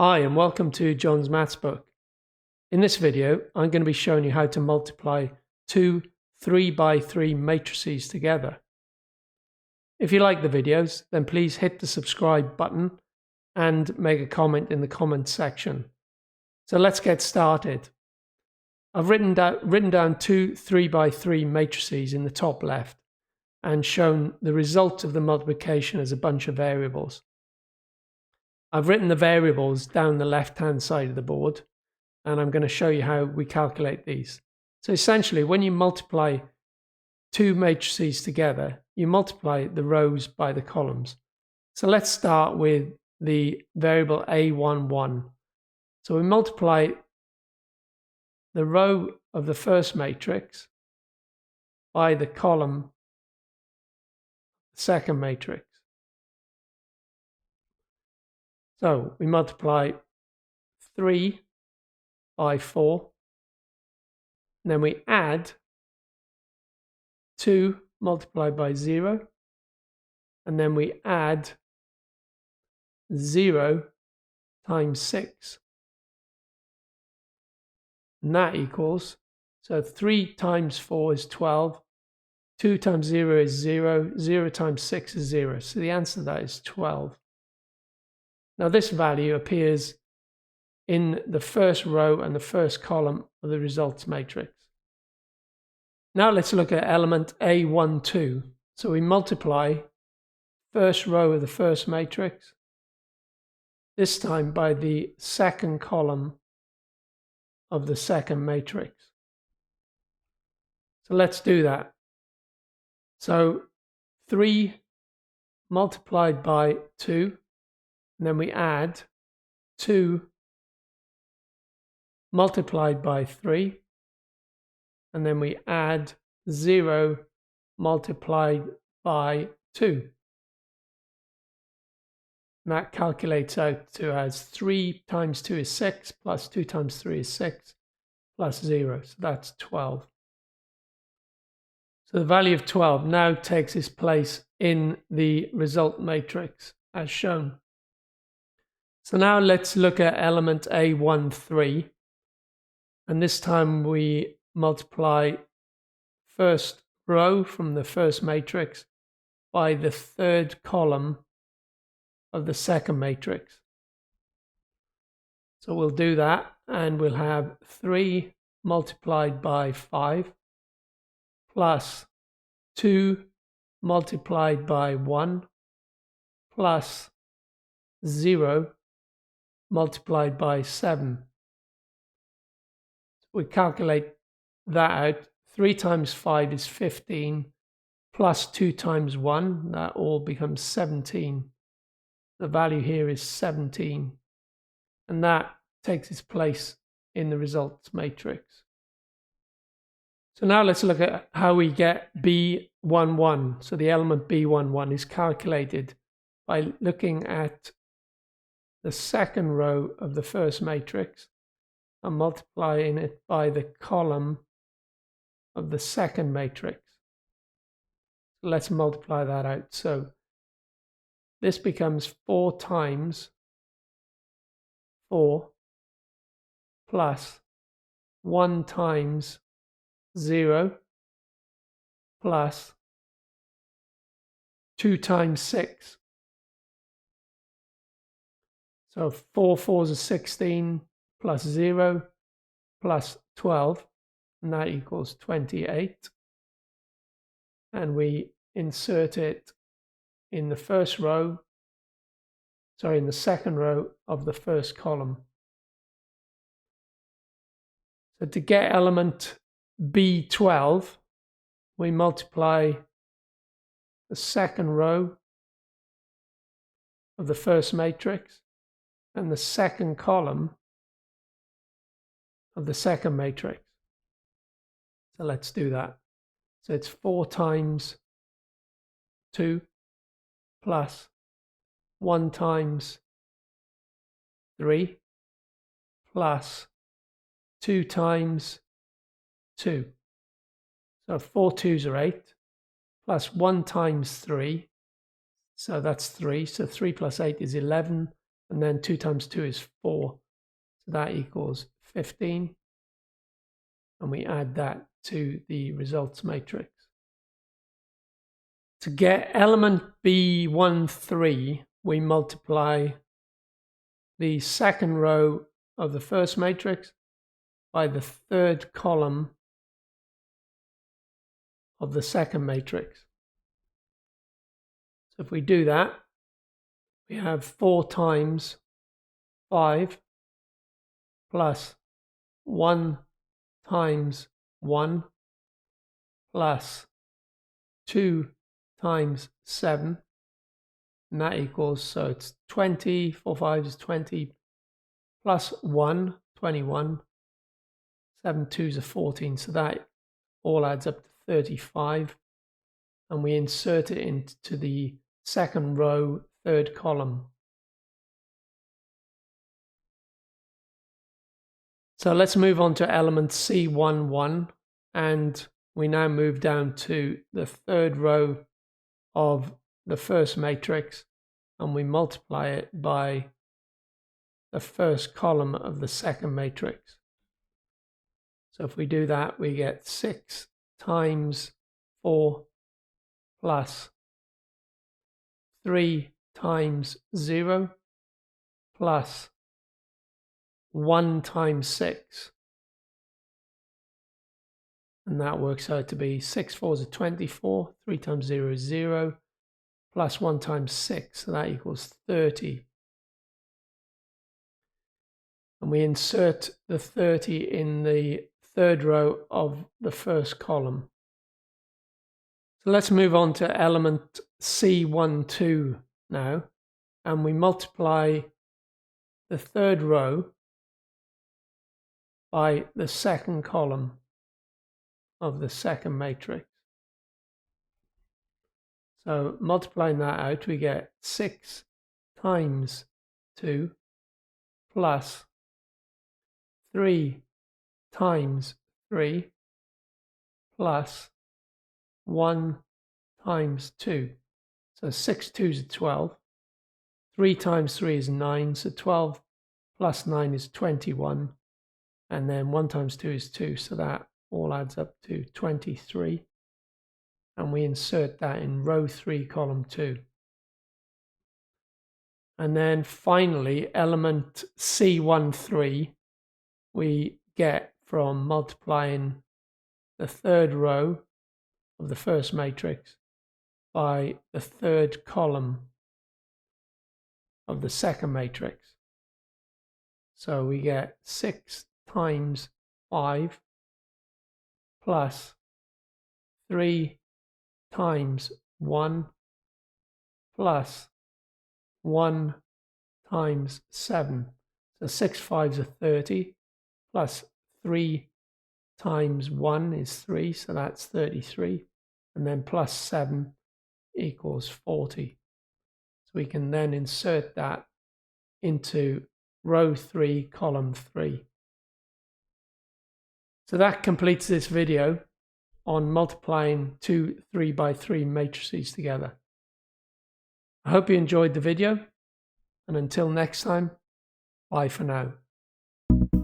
Hi and welcome to John's Maths book. In this video, I'm going to be showing you how to multiply two 3x3 matrices together. If you like the videos, then please hit the subscribe button and make a comment in the comments section. So let's get started. I've written down two 3x3 matrices in the top left and shown the result of the multiplication as a bunch of variables. I've written the variables down the left-hand side of the board, and I'm going to show you how we calculate these. So essentially, when you multiply two matrices together, you multiply the rows by the columns. So let's start with the variable a11. So we multiply the row of the first matrix by the column of the second matrix. So we multiply 3 by 4, and then we add 2 multiplied by 0, and then we add 0 times 6. And that equals, so 3 times 4 is 12, 2 times 0 is 0, 0 times 6 is 0. So the answer to that is 12. Now this value appears in the first row and the first column of the results matrix. Now let's look at element A12. So we multiply first row of the first matrix, this time by the second column of the second matrix. So let's do that. So 3 multiplied by 2, and then we add 2 multiplied by 3, and then we add 0 multiplied by 2. And that calculates out to as 3 times 2 is 6, plus 2 times 3 is 6, plus 0. So that's 12. So the value of 12 now takes its place in the result matrix as shown. So now let's look at element A13. And this time we multiply first row from the first matrix by the third column of the second matrix. So we'll do that, and we'll have 3 multiplied by 5 plus 2 multiplied by 1 plus 0 multiplied by 7. We calculate that out. 3 times 5 is 15, plus 2 times 1, that all becomes 17. The value here is 17, and that takes its place in the results matrix. So now let's look at how we get B11. So the element B11 is calculated by looking at the second row of the first matrix and multiplying it by the column of the second matrix. So let's multiply that out. So this becomes 4 times 4 plus 1 times 0 plus 2 times 6. So 4 4s are 16 plus 0 plus 12, and that equals 28. And we insert it in the in the second row of the first column. So to get element B12, we multiply the second row of the first matrix and the second column of the second matrix. So let's do that. So it's 4 times 2 plus 1 times 3 plus 2 times 2. So 4 2s are 8 plus 1 times 3. So that's 3. So 3 plus 8 is 11. and then 2 times 2 is 4. So that equals 15. And we add that to the results matrix. To get element B13, we multiply the second row of the first matrix by the third column of the second matrix. So if we do that, we have 4 times 5 plus 1 times 1 plus 2 times 7, and that equals, so it's 20, 4 5 is 20, plus 1, 21, 7 2s are 14, so that all adds up to 35, and we insert it into the second row, third column. So let's move on to element C11, and we now move down to the third row of the first matrix, and we multiply it by the first column of the second matrix. So if we do that, we get 6 times 4 plus 3 times 0 plus 1 times 6. And that works out to be 6 4s are 24, 3 times 0 is 0, plus 1 times 6, so that equals 30. And we insert the 30 in the third row of the first column. So let's move on to element C12 now, and we multiply the third row by the second column of the second matrix. So multiplying that out, we get 6 times 2 plus 3 times 3 plus 1 times 2. So 6 2s are 12. 3 times 3 is 9, so 12 plus 9 is 21. And then 1 times 2 is 2, so that all adds up to 23. And we insert that in row 3, column 2. And then finally, element C13, we get from multiplying the third row of the first matrix by the third column of the second matrix. So we get 6 times 5 plus 3 times 1 plus 1 times 7. So 6 5s are 30, plus 3 times 1 is 3, so that's 33. And then plus 7 equals 40. So we can then insert that into row 3, column 3. So that completes this video on multiplying two 3x3 matrices together. I hope you enjoyed the video, and until next time, bye for now.